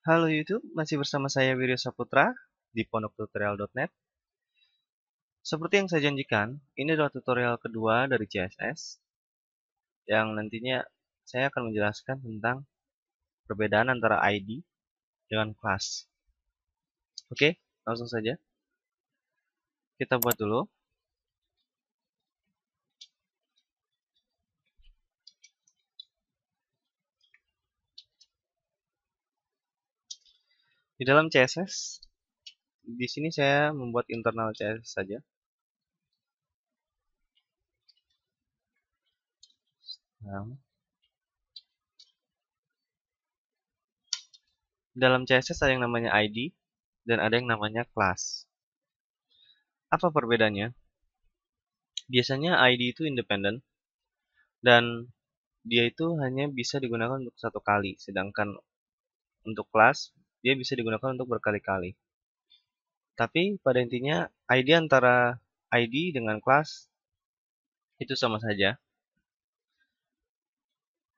Halo YouTube, masih bersama saya Wiryo Saputra di pondoktutorial.net. Seperti yang saya janjikan, ini adalah tutorial kedua dari CSS yang nantinya saya akan menjelaskan tentang perbedaan antara ID dengan class. Oke, langsung saja. Kita buat dulu. Di dalam CSS, di sini saya membuat internal CSS saja. Nah, dalam CSS ada yang namanya ID dan ada yang namanya class. Apa perbedaannya? Biasanya ID itu independen dan dia itu hanya bisa digunakan untuk satu kali, sedangkan untuk class dia bisa digunakan untuk berkali-kali. Tapi pada intinya ID antara ID dengan class itu sama saja,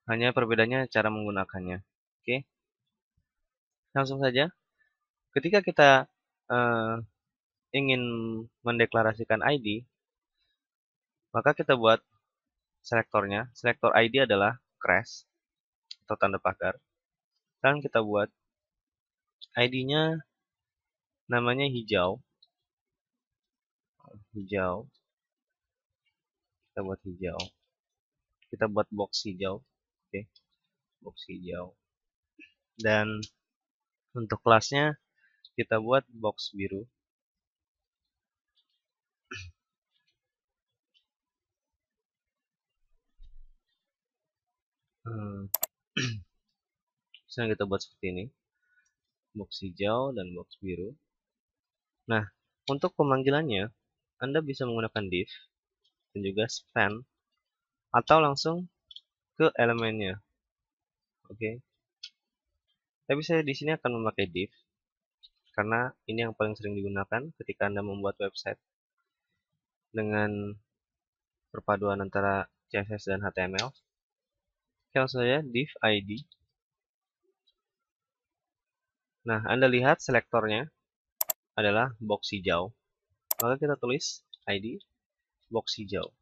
hanya perbedaannya cara menggunakannya. Oke, langsung saja. Ketika kita eh, ingin mendeklarasikan ID, maka kita buat selektornya. Selektor ID adalah crash atau tanda pagar. Dan kita buat ID-nya namanya hijau. Hijau. Kita buat hijau. Kita buat box hijau. Oke, box hijau. Dan untuk kelasnya kita buat box biru. Sekarang kita buat seperti ini, box hijau dan box biru. Nah, untuk pemanggilannya, Anda bisa menggunakan div dan juga span atau langsung ke elemennya. Oke. Tapi saya di sini akan memakai div karena ini yang paling sering digunakan ketika Anda membuat website dengan perpaduan antara CSS dan HTML. Oke, langsung saja div ID. Nah, Anda lihat selektornya adalah box hijau. Maka kita tulis ID box hijau.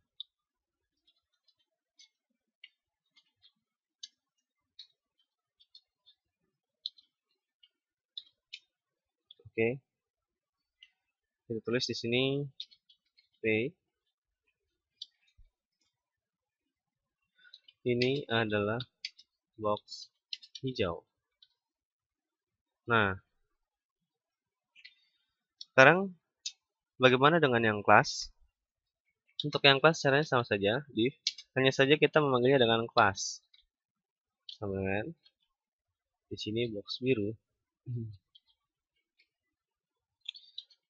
Oke. Kita tulis di sini P. Ini adalah box hijau. Nah, sekarang bagaimana dengan yang class? Untuk yang class caranya sama saja, div. Hanya saja kita memanggilnya dengan class. Sama dengan di sini box biru.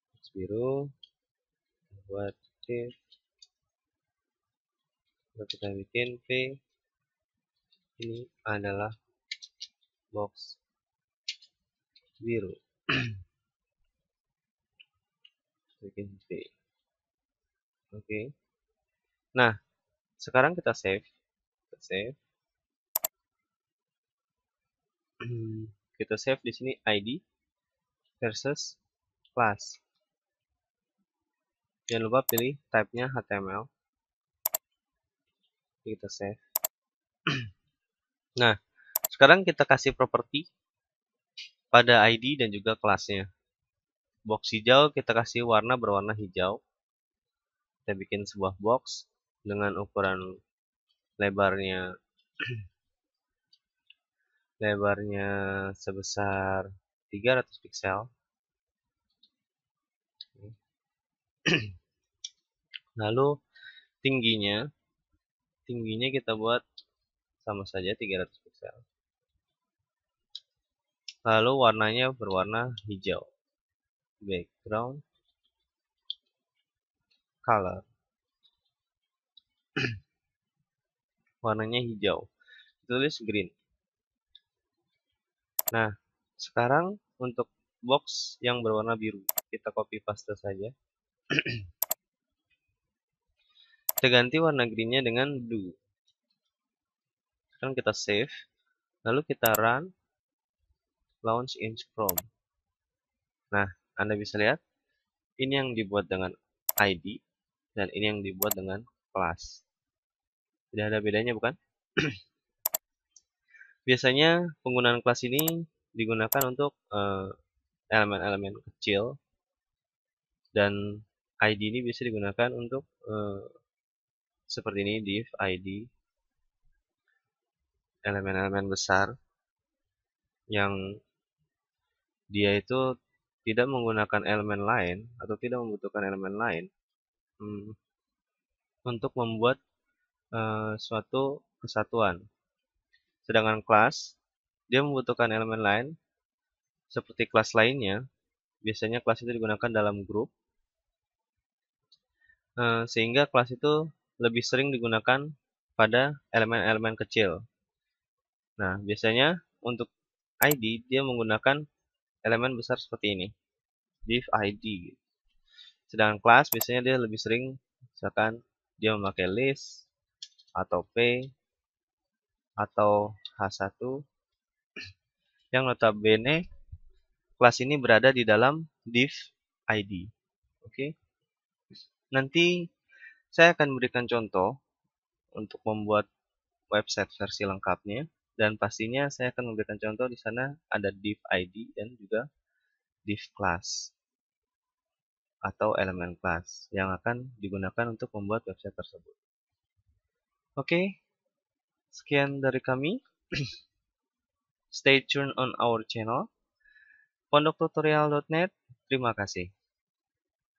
Box biru buat div. Lalu kita bikin P. Ini adalah box biru. Bikin P. Oke. Nah, sekarang kita save. Kita save. Kita save di sini ID versus class. Jangan lupa pilih type-nya HTML. Kita save. Nah, sekarang kita kasih properti pada ID dan juga kelasnya. Box hijau kita kasih warna berwarna hijau. Kita bikin sebuah box dengan ukuran lebarnya sebesar 300 pixel. Lalu tingginya kita buat sama saja 300 pixel. Lalu warnanya berwarna hijau. Background color. Warnanya hijau. Tulis green. Nah, sekarang untuk box yang berwarna biru, kita copy paste saja. Kita ganti warna greennya dengan blue. Sekarang kita save, lalu kita run. launch in Chrome. Nah, Anda bisa lihat ini yang dibuat dengan ID dan ini yang dibuat dengan kelas. Tidak ada bedanya, bukan? Biasanya penggunaan kelas ini digunakan untuk elemen-elemen kecil, dan ID ini bisa digunakan untuk seperti ini, div ID, elemen-elemen besar yang dia itu tidak menggunakan elemen lain atau tidak membutuhkan elemen lain untuk membuat suatu kesatuan. Sedangkan kelas, dia membutuhkan elemen lain seperti kelas lainnya. Biasanya kelas itu digunakan dalam grup, sehingga kelas itu lebih sering digunakan pada elemen-elemen kecil. Nah, biasanya untuk ID dia menggunakan elemen besar seperti ini, div ID. Sedangkan kelas biasanya dia lebih sering, misalkan dia memakai list atau p atau h1, yang notabene kelas ini berada di dalam div ID. Oke. Nanti saya akan berikan contoh untuk membuat website versi lengkapnya, dan pastinya saya akan memberikan contoh di sana ada div ID dan juga div class atau elemen class yang akan digunakan untuk membuat website tersebut. Oke, sekian dari kami. Stay tuned on our channel pondoktutorial.net. Terima kasih.